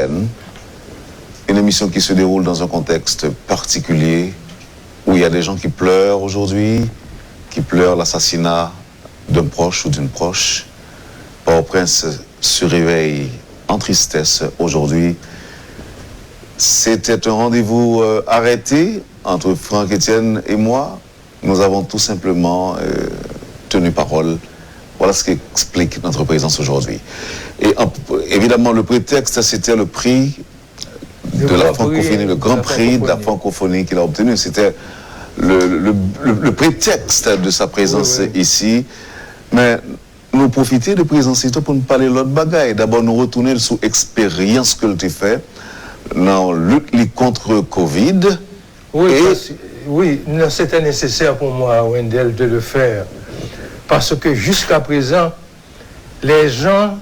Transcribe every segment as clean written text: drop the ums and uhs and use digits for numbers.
Chrétienne, une émission qui se déroule dans un contexte particulier, où il y a des gens qui pleurent aujourd'hui, qui pleurent l'assassinat d'un proche ou d'une proche. Port-au-Prince se réveille en tristesse aujourd'hui. C'était un rendez-vous arrêté entre Franck Etienne et moi. Nous avons tout simplement tenu parole. Voilà ce qui explique notre présence aujourd'hui. Et évidemment, le prétexte, c'était le prix de la francophonie, le grand prix de la francophonie qu'il a obtenu. C'était le prétexte de sa présence ici. Mais nous profiter de présence ici pour nous parler de l'autre bagaille. D'abord, nous retourner sur l'expérience que tu fais dans la lutte contre Covid. Oui, c'était nécessaire pour moi, Wendell, de le faire. Parce que jusqu'à présent, les gens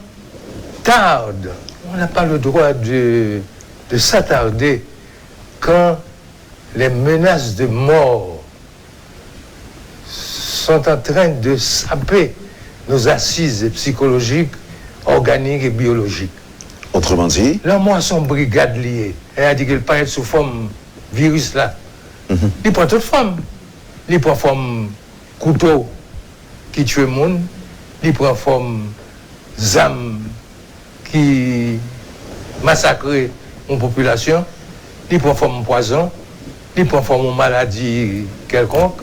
tardent. On n'a pas le droit de s'attarder quand les menaces de mort sont en train de saper nos assises psychologiques, organiques et biologiques. Autrement dit, là, moi, son brigade liée, elle a dit qu'elle paraît sous forme virus là. Il prend toute forme. Il prend forme couteau qui tue le monde. Il prend forme zam qui massacre une population. Il prend forme poison. Il prend forme maladie quelconque.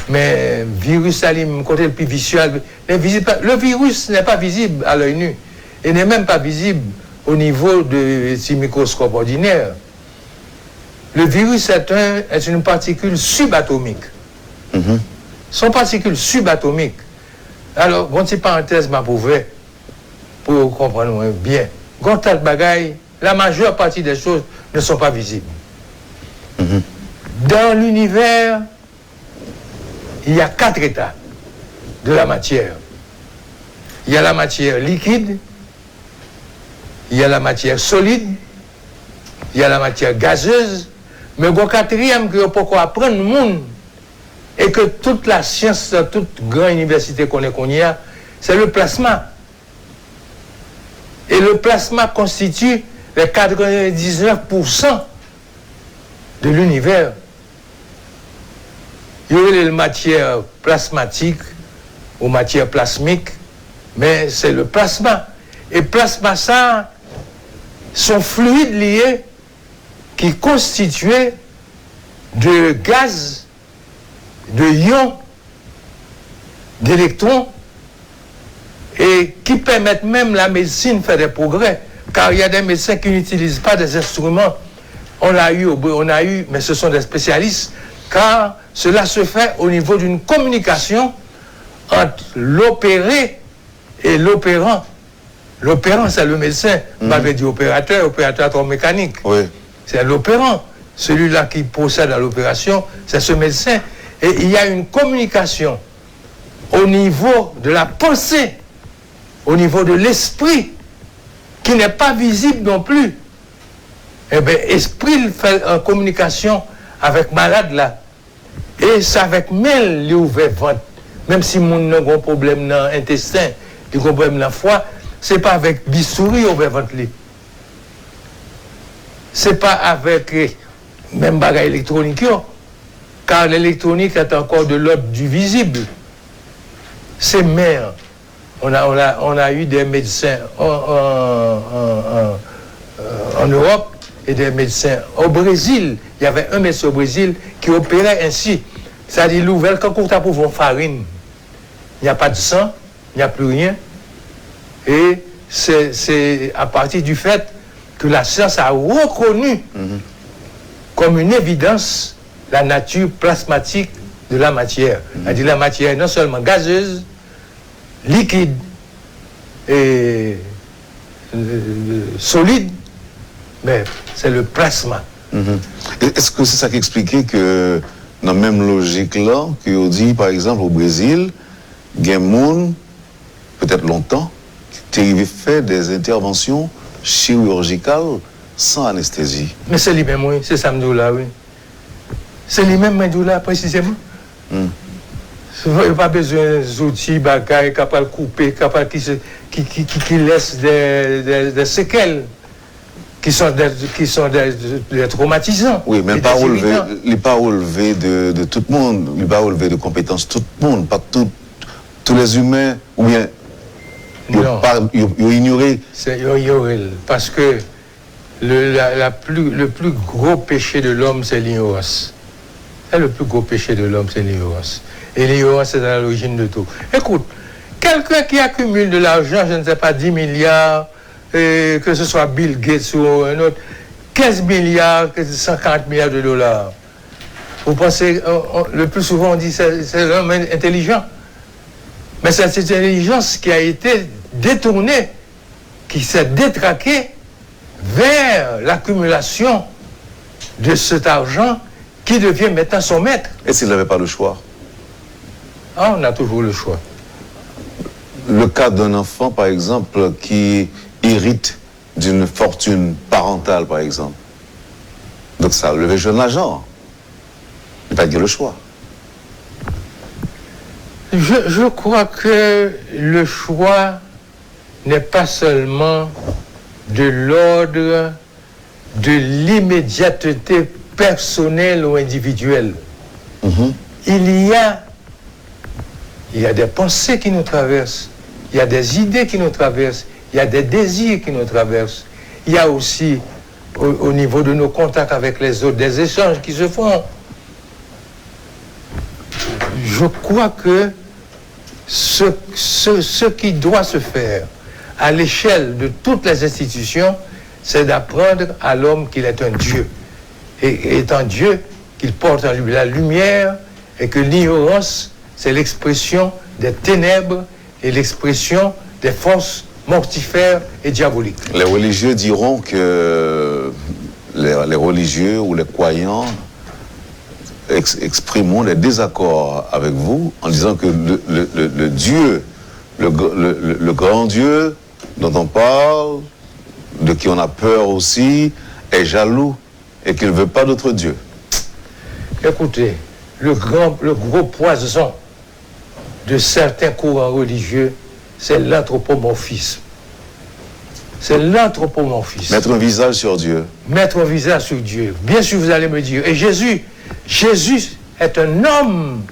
Mais virus, côté le plus visuel, le virus n'est pas visible à l'œil nu. Il n'est même pas visible au niveau de ces microscopes ordinaires. Le virus est une particule subatomique. Son particule subatomique. Alors, bon, petite parenthèse, ma pauvre, pour comprendre bien. Quand tel bagaille, la majeure partie des choses ne sont pas visibles. Dans l'univers, il y a 4 états de la matière. Il y a la matière liquide, il y a la matière solide, il y a la matière gazeuse, mais le quatrième que pourquoi apprendre le monde et que toute la science, toute grande université qu'on y a, c'est le plasma. Et le plasma constitue les 99% de l'univers. Il y a les matières plasmatiques ou matières plasmiques, mais c'est le plasma. Et plasma, ça, sont fluides liés qui constituaient de gaz, de ions, d'électrons, et qui permettent même la médecine de faire des progrès, car il y a des médecins qui n'utilisent pas des instruments. On a eu, mais ce sont des spécialistes, car cela se fait au niveau d'une communication entre l'opéré et l'opérant. L'opérant, c'est le médecin. On m'avait dit opérateur mécanique. Oui. C'est l'opérant. Celui-là qui procède à l'opération, c'est ce médecin. Et il y a une communication au niveau de la pensée, au niveau de l'esprit, qui n'est pas visible non plus. Eh bien, esprit fait en communication avec malade là. Et c'est avec mêle les ouvert ventre. Même si mon n'a pas un problème dans l'intestin, il a un problème dans le foie, c'est pas avec bistouri ouvert ventre. C'est pas avec même bagage électronique, car l'électronique est encore de l'ordre du visible. C'est mère. On a eu des médecins en Europe et des médecins au Brésil. Il y avait un médecin au Brésil qui opérait ainsi. C'est-à-dire l'ouvert quand on tape pour farine. Il n'y a pas de sang, il n'y a plus rien. Et c'est à partir du fait que la science a reconnu comme une évidence la nature plasmatique de la matière. C'est-à-dire la matière est non seulement gazeuse, liquide et solide, mais c'est le plasma. Est-ce que c'est ça qui expliquait que dans la même logique là, qu'on dit par exemple au Brésil, il y a des gens, peut-être longtemps, qui ont fait des interventions chirurgicales sans anesthésie? Mais c'est lui-même, oui, c'est ça là, oui. C'est lui-même, là, précisément. Il n'y a pas besoin d'outils, bagailles, capables de couper, capables qui laissent des séquelles. qui sont des traumatisants. Oui, mais il n'est pas relevé de tout le monde, il n'est pas relevé de compétences tout le monde, pas tous les humains, ou bien ils ont ignoré. C'est ignoré, parce que le plus gros péché de l'homme, c'est l'ignorance. Le plus gros péché de l'homme, c'est l'ignorance. Et l'ignorance est à l'origine de tout. Écoute, quelqu'un qui accumule de l'argent, je ne sais pas, 10 milliards, que ce soit Bill Gates ou un autre, 15 milliards, 140 milliards de dollars. Vous pensez, le plus souvent on dit c'est l'homme intelligent. Mais c'est cette intelligence qui a été détournée, qui s'est détraquée vers l'accumulation de cet argent qui devient maintenant son maître. Et s'il n'avait pas le choix? Ah, on a toujours le choix. Le cas d'un enfant, par exemple, qui hérite d'une fortune parentale, par exemple. Donc ça, le jeune agent, il n'a pas dit le choix. Je crois que le choix n'est pas seulement de l'ordre de l'immédiateté personnelle ou individuelle. Il y a des pensées qui nous traversent, il y a des idées qui nous traversent, il y a des désirs qui nous traversent. Il y a aussi, au niveau de nos contacts avec les autres, des échanges qui se font. Je crois que ce qui doit se faire à l'échelle de toutes les institutions, c'est d'apprendre à l'homme qu'il est un Dieu. Et étant Dieu, qu'il porte en lui la lumière et que l'ignorance, c'est l'expression des ténèbres et l'expression des forces mortifères et diaboliques. Les religieux diront que les religieux ou les croyants exprimeront des désaccords avec vous en disant que le Dieu, le grand Dieu dont on parle, de qui on a peur aussi, est jaloux et qu'il ne veut pas d'autre Dieu. Écoutez, le gros poison de certains courants religieux, c'est l'anthropomorphisme. C'est l'anthropomorphisme. Mettre un visage sur Dieu. Mettre un visage sur Dieu. Bien sûr, vous allez me dire. Et Jésus est un homme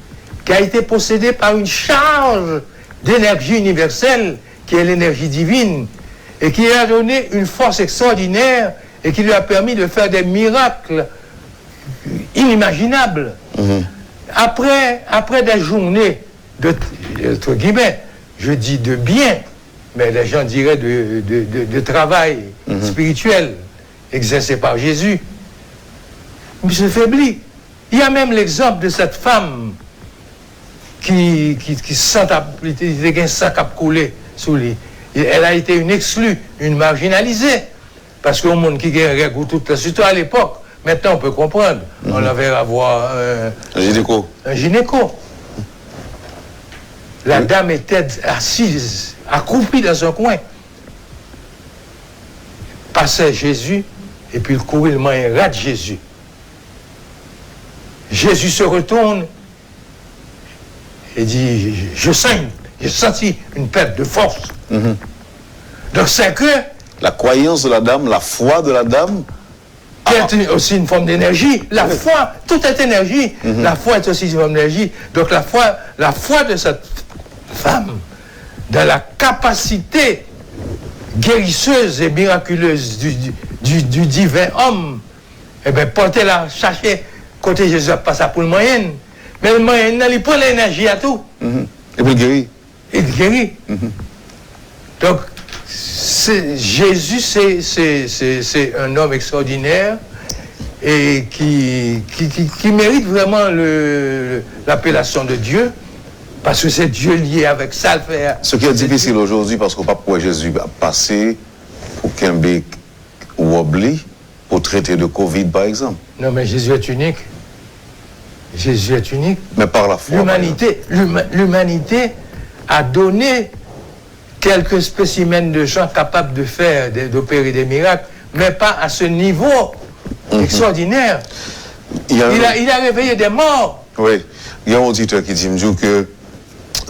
qui a été possédé par une charge d'énergie universelle, qui est l'énergie divine, et qui lui a donné une force extraordinaire et qui lui a permis de faire des miracles inimaginables. Après des journées entre guillemets, je dis de bien, mais les gens diraient de travail spirituel exercé par Jésus, il se faiblit. Il y a même l'exemple de cette femme qui sent un sac à couler sous lui. Elle a été une exclue, une marginalisée. Parce qu'au monde qui guérit toute la surtout à l'époque, maintenant on peut comprendre. On avait avoir un gynéco. Un gynéco. La dame était assise, accroupie dans un coin. Passait Jésus, et puis il courait le moyen rate Jésus. Jésus se retourne et dit, je saigne, j'ai senti une perte de force. Donc c'est que la croyance de la dame, la foi de la dame, qui est aussi une forme d'énergie. La foi, tout est énergie. La foi est aussi une forme d'énergie. Donc la foi de cette femme, dans la capacité guérisseuse et miraculeuse du divin homme, eh bien, portez-la, chercher côté Jésus passe pour le moyen. Mais le moyen, il prend l'énergie à tout. Et puis il guérit. Il guérit. Donc, Jésus, c'est un homme extraordinaire et qui mérite vraiment l'appellation de Dieu, parce que c'est Dieu lié avec ça. Ce qui est difficile aujourd'hui, parce qu'on ne peut pas pouvoir Jésus passer pour Québec ou Obli pour traiter de Covid, par exemple. Non, mais Jésus est unique. Jésus est unique. Mais par la foi. L'humanité a donné quelques spécimens de gens capables d'opérer des miracles, mais pas à ce niveau extraordinaire. Il a réveillé des morts. Oui, il y a un auditeur qui dit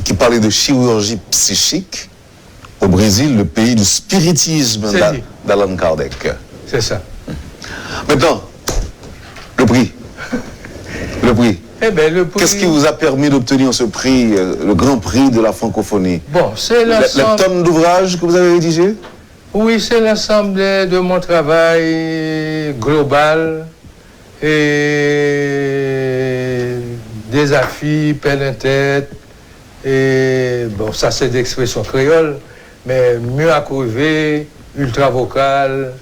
qui parlait de chirurgie psychique au Brésil, le pays du spiritisme d'Allan Kardec. C'est ça. Maintenant, le prix. Le prix. Eh bien, le prix... Qu'est-ce qui vous a permis d'obtenir ce prix, le grand prix de la francophonie? Bon, c'est l'ensemble... Le tome d'ouvrage que vous avez rédigé? Oui, c'est l'ensemble de mon travail global et des affiches, peine en tête. Et bon, ça c'est d'expression créole, mais mieux à crever, ultra vocal,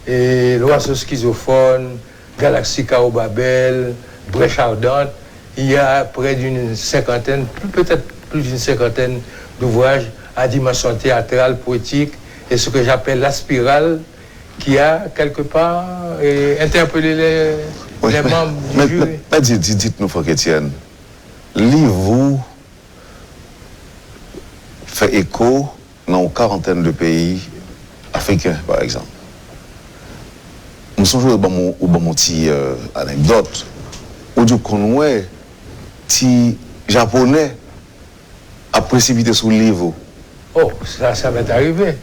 et l'oiseau schizophone, Galaxie Kaobabel, Brèche ardente. Il y a près d'une cinquantaine, peut-être plus d'une cinquantaine d'ouvrages à dimension théâtrale, poétique, et ce que j'appelle la spirale, qui a quelque part interpellé les membres du jury. Dites-nous, Franck Etienne, livre-vous fait écho dans une quarantaine de pays africains, par exemple. Nous sommes au bon petit anecdote où du connaît petit japonais a précipité sur le livre. Oh, ça m'est arrivé.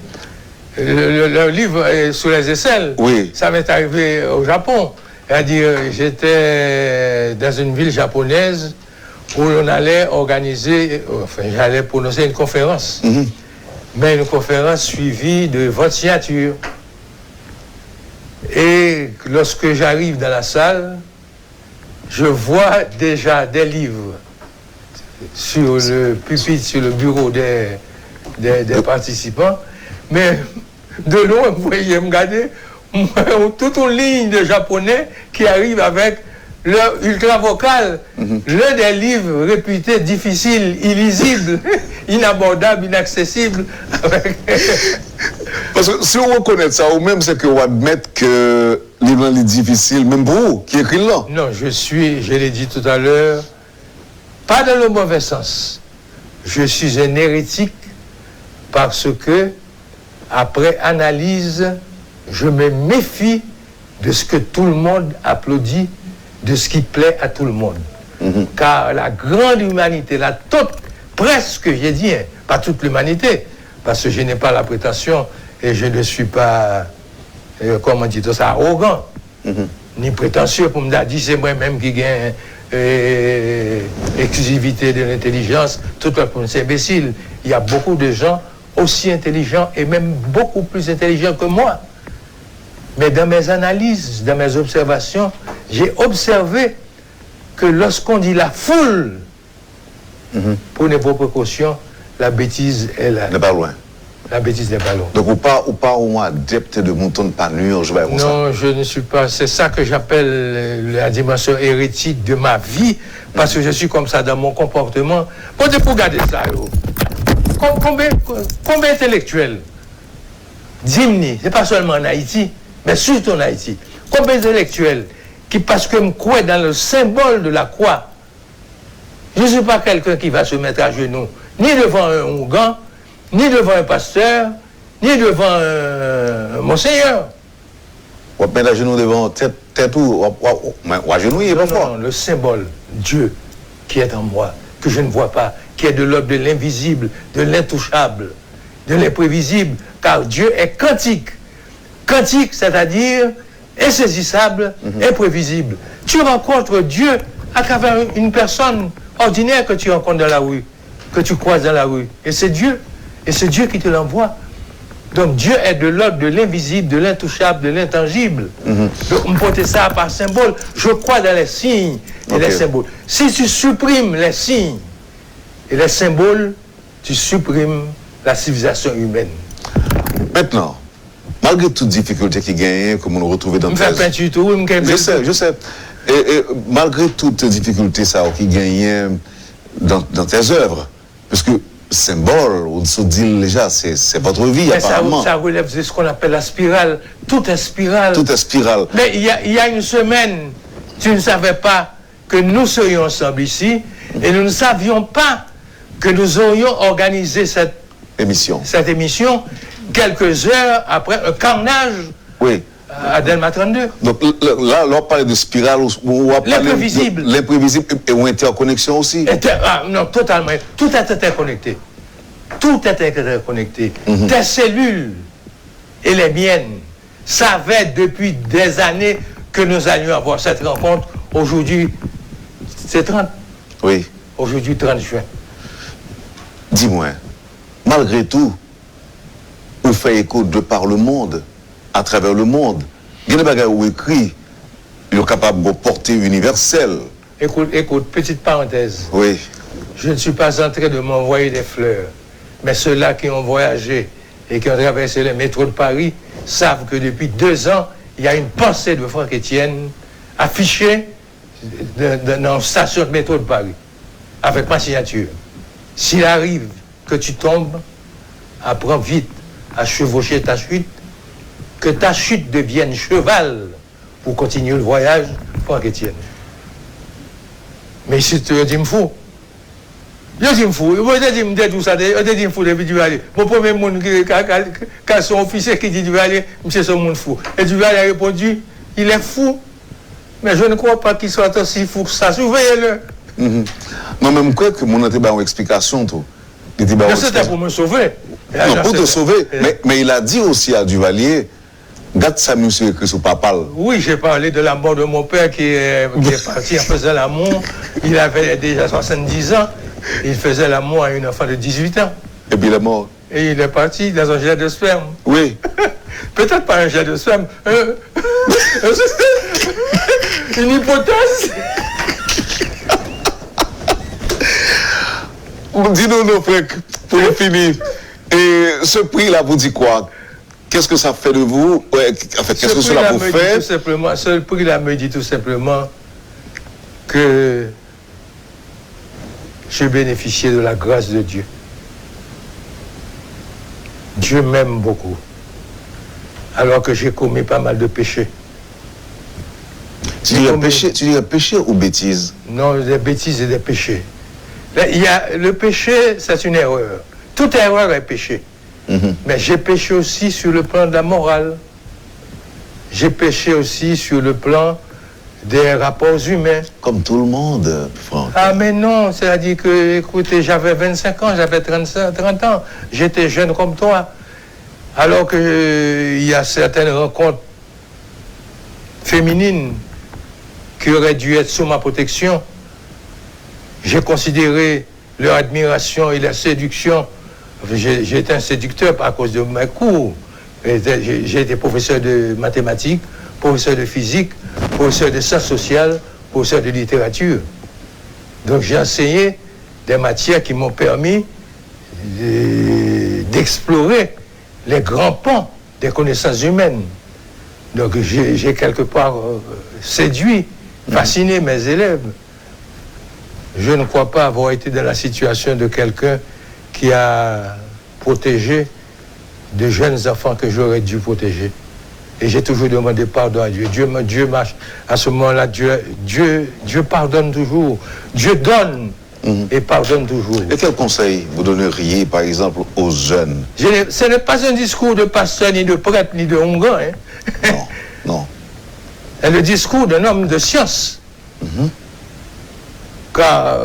Le livre est sous les aisselles. Oui. Ça m'est arrivé au Japon. C'est-à-dire, j'étais dans une ville japonaise où on allait organiser, enfin, j'allais prononcer une conférence. Mais une conférence suivie de vote signature. Et lorsque j'arrive dans la salle, je vois déjà des livres sur le pupitre, sur le bureau des participants. Mais de loin, vous voyez me regarder, toute une ligne de Japonais qui arrivent avec leur ultra vocal, l'un des livres réputés difficiles, illisibles, inabordables, inaccessibles. Parce que si on reconnaît ça, ou même c'est qu'on admet que le livre est difficile, même pour vous, qui écrit là. Non, je l'ai dit tout à l'heure, pas dans le mauvais sens. Je suis un hérétique parce que, après analyse, je me méfie de ce que tout le monde applaudit, de ce qui plaît à tout le monde. Car la grande humanité, presque, j'ai dit, hein, pas toute l'humanité, parce que je n'ai pas la prétention et je ne suis pas, comment dit-on ça, arrogant, ni prétentieux pour me dire, c'est moi-même qui gagne exclusivité de l'intelligence, tout le monde, c'est imbécile. Il y a beaucoup de gens aussi intelligents et même beaucoup plus intelligents que moi. Mais dans mes analyses, dans mes observations, j'ai observé que lorsqu'on dit la foule, prenez vos précautions, la bêtise est là. N'est pas loin. La bêtise n'est pas loin. Donc, ou pas un adepte de mouton de panure, je vais dire ça. Non, je ne suis pas. C'est ça que j'appelle la dimension hérétique de ma vie, parce que je suis comme ça dans mon comportement. Pour regarder ça, combien intellectuels d'hymnes, c'est pas seulement en Haïti, mais surtout en Haïti, combien d'intellectuels qui, parce que me croient dans le symbole de la croix, je ne suis pas quelqu'un qui va se mettre à genoux, ni devant un Ougan, ni devant un pasteur, ni devant un monseigneur. On va mettre à genoux devant tête ou à genoux, il est pas fort. Non, le symbole, Dieu, qui est en moi, que je ne vois pas, qui est de l'ordre de l'invisible, de l'intouchable, de l'imprévisible, car Dieu est quantique. Quantique, c'est-à-dire insaisissable, imprévisible. Tu rencontres Dieu à travers une personne ordinaire que tu rencontres dans la rue, que tu croises dans la rue. Et c'est Dieu. Et c'est Dieu qui te l'envoie. Donc Dieu est de l'ordre de l'invisible, de l'intouchable, de l'intangible. Donc on porte ça par symbole. Je crois dans les signes et les symboles. Si tu supprimes les signes et les symboles, tu supprimes la civilisation humaine. Maintenant, malgré toutes les difficultés qui gagnent, comme on le retrouve dans Je sais. Et malgré toutes les difficultés qui gagnent dans tes œuvres, parce que symbole, on se dit déjà, c'est votre vie, mais apparemment. Ça relève de ce qu'on appelle la spirale. Tout est spirale. Tout est spirale. Mais il y a une semaine, tu ne savais pas que nous serions ensemble ici, et nous ne savions pas que nous aurions organisé cette émission quelques heures après un carnage à Delma 32. Donc là, on parle de spirale, l'imprévisible. L'imprévisible et interconnexion aussi. Non, totalement. Tout est interconnecté. Tout est interconnecté. Tes cellules et les miennes, savait depuis des années que nous allions avoir cette rencontre. Aujourd'hui, c'est 30. Oui. Aujourd'hui, 30 juin. Dis-moi, malgré tout, on fait écho de par le monde, à travers le monde. Il y a des bagages où écrit, il est capable de portée universelle. Écoute, petite parenthèse. Oui. Je ne suis pas en train de m'envoyer des fleurs. Mais ceux-là qui ont voyagé et qui ont traversé les métros de Paris savent que depuis 2 ans, il y a une pensée de Franck Etienne affichée dans la station de métro de Paris, avec ma signature. S'il arrive que tu tombes, apprends vite à chevaucher ta chute, que ta chute devienne cheval pour continuer le voyage, Franck Etienne. Mais si tu dis me fou, je dis me fou, je dis me tout ça, je dis me fou depuis du aller. Mon premier monde qui a son officier qui dit du aller, monsieur son monde fou. Et du aller a répondu, il est fou. Mais je ne crois pas qu'il soit aussi fou que ça. Surveillez-le. Non, même quoi que mon été une explication, tout. C'était pour me sauver. Non, pour te sauver. Mais il a dit aussi à Duvalier, garde ça, monsieur, que son papa. Oui, j'ai parlé de la mort de mon père qui est parti en faisant l'amour. Il avait déjà 70 ans. Il faisait l'amour à une enfant de 18 ans. Et puis il est mort. Et il est parti dans un jet de sperme. Oui. Peut-être pas un jet de sperme. Une hypothèse. Dis-nous, nos frères, pour finir. Et ce prix-là vous dit quoi? Qu'est-ce que ça fait de vous? En fait, qu'est-ce que cela vous fait? Ce prix-là me dit tout simplement que j'ai bénéficié de la grâce de Dieu. Dieu m'aime beaucoup, alors que j'ai commis pas mal de péchés. Tu dirais péché ou bêtise? Non, des bêtises et des péchés. Là, le péché, c'est une erreur. Toute erreur est péché. Mais j'ai péché aussi sur le plan de la morale. J'ai péché aussi sur le plan des rapports humains. Comme tout le monde, Franck. Ah mais non, c'est-à-dire que, écoutez, j'avais 25 ans, j'avais 30 ans. J'étais jeune comme toi. Alors qu'il y a certaines rencontres féminines qui auraient dû être sous ma protection. J'ai considéré leur admiration et leur séduction. J'ai été un séducteur à cause de mes cours. J'ai été professeur de mathématiques, professeur de physique, professeur de sciences sociales, professeur de littérature. Donc j'ai enseigné des matières qui m'ont permis d'explorer les grands pans des connaissances humaines. Donc j'ai quelque part séduit, fasciné mes élèves. Je ne crois pas avoir été dans la situation de quelqu'un qui a protégé de jeunes enfants que j'aurais dû protéger. Et j'ai toujours demandé pardon à Dieu. Dieu marche. À ce moment-là, Dieu pardonne toujours. Dieu donne et pardonne toujours. Et quel conseil vous donneriez, par exemple, aux jeunes? Ce n'est pas un discours de pasteur, ni de prêtre, ni de hongan. Hein? Non. C'est le discours d'un homme de science. Car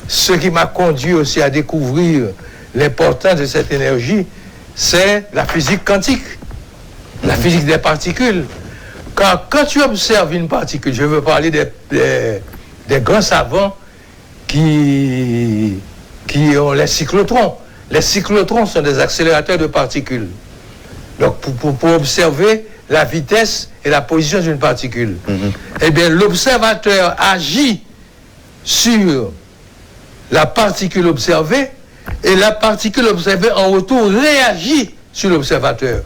ce qui m'a conduit aussi à découvrir l'importance de cette énergie, c'est la physique quantique, la physique des particules. Car quand tu observes une particule, je veux parler des grands savants qui ont les cyclotrons. Les cyclotrons sont des accélérateurs de particules. Donc pour observer la vitesse et la position d'une particule, eh bien l'observateur agit sur la particule observée et la particule observée en retour réagit sur l'observateur.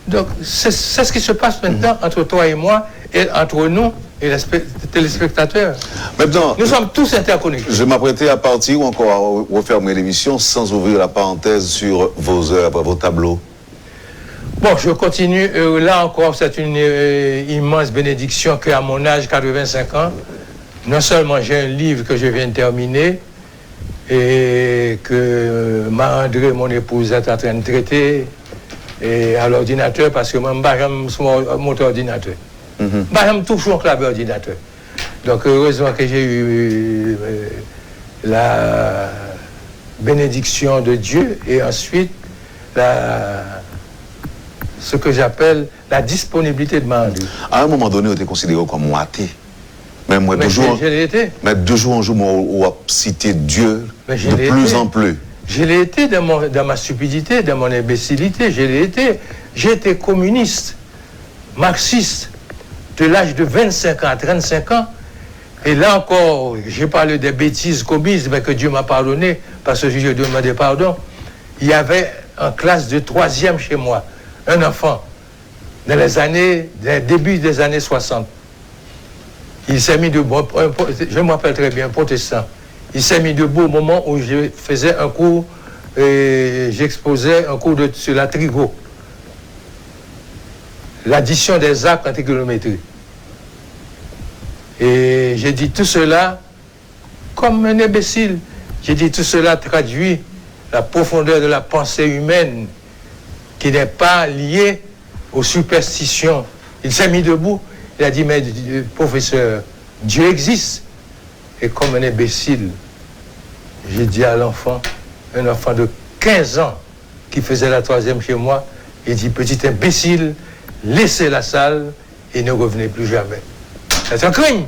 Donc c'est ce qui se passe maintenant entre toi et moi et entre nous et les téléspectateurs. Maintenant, nous sommes tous interconnectés. Je m'apprêtais à partir ou encore à refermer l'émission sans ouvrir la parenthèse sur vos œuvres, vos tableaux. Bon, je continue. Là encore, c'est une immense bénédiction qu'à mon âge, 85 ans, non seulement j'ai un livre que je viens de terminer et que Marie-André, mon épouse, est en train de traiter et à l'ordinateur parce que moi, j'aime mon ordinateur. J'aime toujours un clavier ordinateur. Donc, heureusement que j'ai eu la bénédiction de Dieu et ensuite ce que j'appelle la disponibilité de Marie. À un moment donné, on était considéré comme athée. Mais moi, Mais de jour, je l'ai été. mais de jour en jour, moi, on a cité Dieu Mais je de l'ai plus été. en plus. Je l'ai été dans ma stupidité, dans mon imbécilité. Je l'ai été. J'ai été communiste, marxiste, de l'âge de 25 ans à 35 ans. Et là encore, j'ai parlé des bêtises commises, mais que Dieu m'a pardonné, parce que je lui ai demandé pardon. Il y avait en classe de 3e chez moi, un enfant, dans les début des années 60. Il s'est mis debout, je me rappelle très bien, protestant. Il s'est mis debout au moment où je faisais un cours, j'exposais un cours sur la trigo. L'addition des arcs en trigonométrie. Et j'ai dit tout cela comme un imbécile. J'ai dit tout cela traduit la profondeur de la pensée humaine qui n'est pas liée aux superstitions. Il s'est mis debout. Il a dit, mais professeur, Dieu existe. Et comme un imbécile, j'ai dit à l'enfant, un enfant de 15 ans qui faisait la 3e chez moi, il dit, petit imbécile, laissez la salle et ne revenez plus jamais. C'est un crime.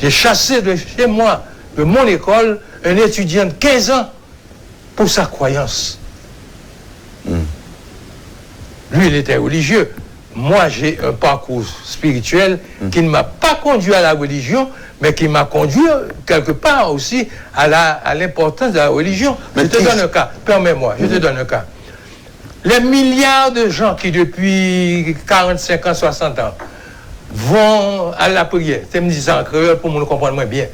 J'ai chassé de chez moi, de mon école, un étudiant de 15 ans pour sa croyance. Lui, il était religieux. Moi, j'ai un parcours spirituel qui ne m'a pas conduit à la religion, mais qui m'a conduit quelque part aussi à l'importance de la religion. Je te donne un cas, permets-moi, je te donne un cas. Les milliards de gens qui, depuis 45 ans, 60 ans, vont à la prière. C'est me disant en créole pour nous comprendre moins bien.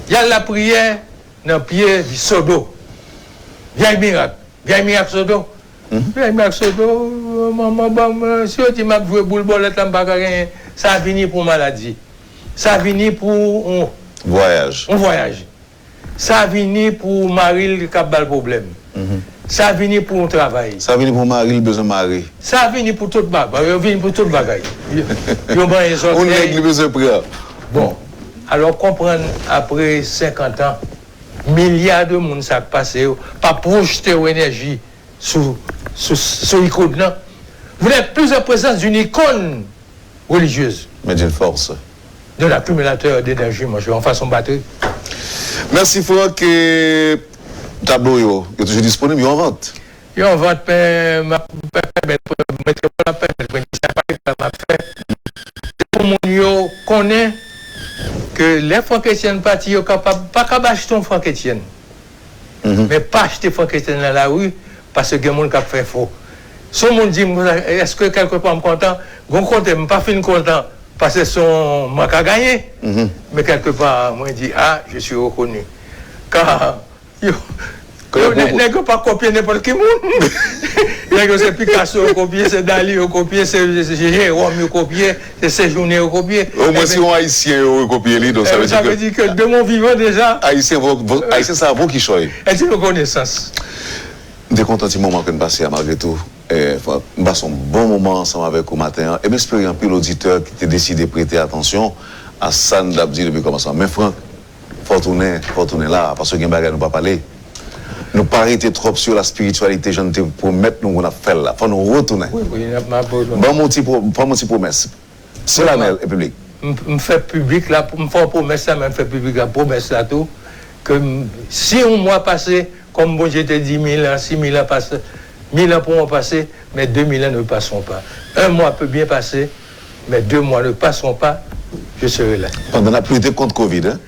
Il y a la prière dans le pied du sodo. Vieille miracle sodo. Vieille miracle sodo, maman, si tu m'as joué boule bolette, ça a fini pour maladie. Ça a fini pour un voyage. Ça a fini pour Marie qui a le problème. Ça a fini pour un travail. Ça a fini pour Marie, besoin de Marie. Ça a fini pour tout le bagage. Il a fini pour tout le bagage. On a besoin de prière. Bon, alors comprendre, après 50 ans, milliards de monde ça passé, pas projeter l'énergie sur l'icône. Vous n'êtes plus en présence d'une icône religieuse. Mais d'une force. De l'accumulateur d'énergie, moi je vais en façon batterie. Merci Franck. Tableau, il est toujours disponible, il est en vente. Il est en vente, mais pour mon yo connaît que les Franck Etienne partis sont capables, pas qu'à acheter un Franck Etienne, mais pas acheter Franck Etienne dans la rue parce que les gens qui fait faux. Si on dit, est-ce que quelque part je suis content, je ne suis pas fin content parce que son manque à gagner, mais quelque part, moi je dis, ah, je suis reconnu. Car n'est pas copier n'importe qui monde. C'est Picasso copier, c'est Dali copier, c'est Jérôme copier, c'est Séjourné copier. Au moins si on haïtien copier lui, donc ça veut dire que de mon vivant déjà. Haïtien ça vaut qui choisit. Est-ce une reconnaissance? Je suis content du moment que nous passons malgré tout. Nous passons un bon moment ensemble avec vous matin. Et j'espère un peu l'auditeur qui a décidé de prêter attention à ça nous a dit depuis le commencement. Mais Franck, il faut tourner là, parce que nous ne pouvons pas parler. Nous ne pas arrêter trop sur la spiritualité, je ne te promets nous qu'on a fait là. Il faut nous retourner. Oui, bon, mon petit promesse. Solennel et public. Je fais public là, je fais promesse là, mais je fais public la promesse là tout. Que si un mois passé, comme bon, j'étais 10 000 ans, 6 000 ans passé, 1000 ans pourront passer, mais 2000 ans ne passeront pas. Un mois peut bien passer, mais 2 mois ne passeront pas, je serai là. On a plus été contre Covid, hein?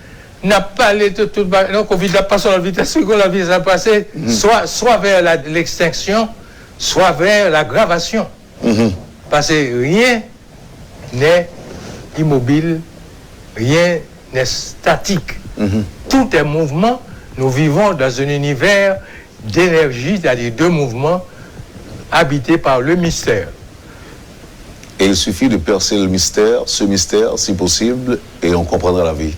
N'a pas allé de toute manière. Non, Covid n'a pas sur la vitesse que la vie a passé, soit vers l'extinction, soit vers l'aggravation. Parce que rien n'est immobile, rien n'est statique. Tout est mouvement. Nous vivons dans un univers d'énergie, c'est-à-dire de mouvement, habité par le mystère. Et il suffit de percer ce mystère, si possible, et on comprendra la vie.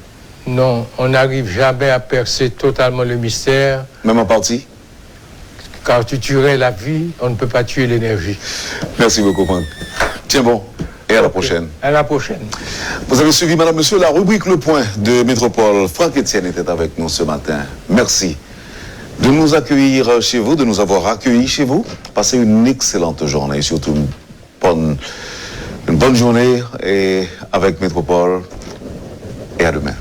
Non, on n'arrive jamais à percer totalement le mystère. Même en partie? Quand tu tuerais la vie, on ne peut pas tuer l'énergie. Merci beaucoup, Franck. Tiens bon, et à la prochaine. À la prochaine. Vous avez suivi, madame, monsieur, la rubrique Le Point de Métropole. Franck Etienne était avec nous ce matin. Merci de nous accueillir chez vous, de nous avoir accueillis chez vous. Passez une excellente journée et surtout une bonne journée et avec Métropole. Et à demain.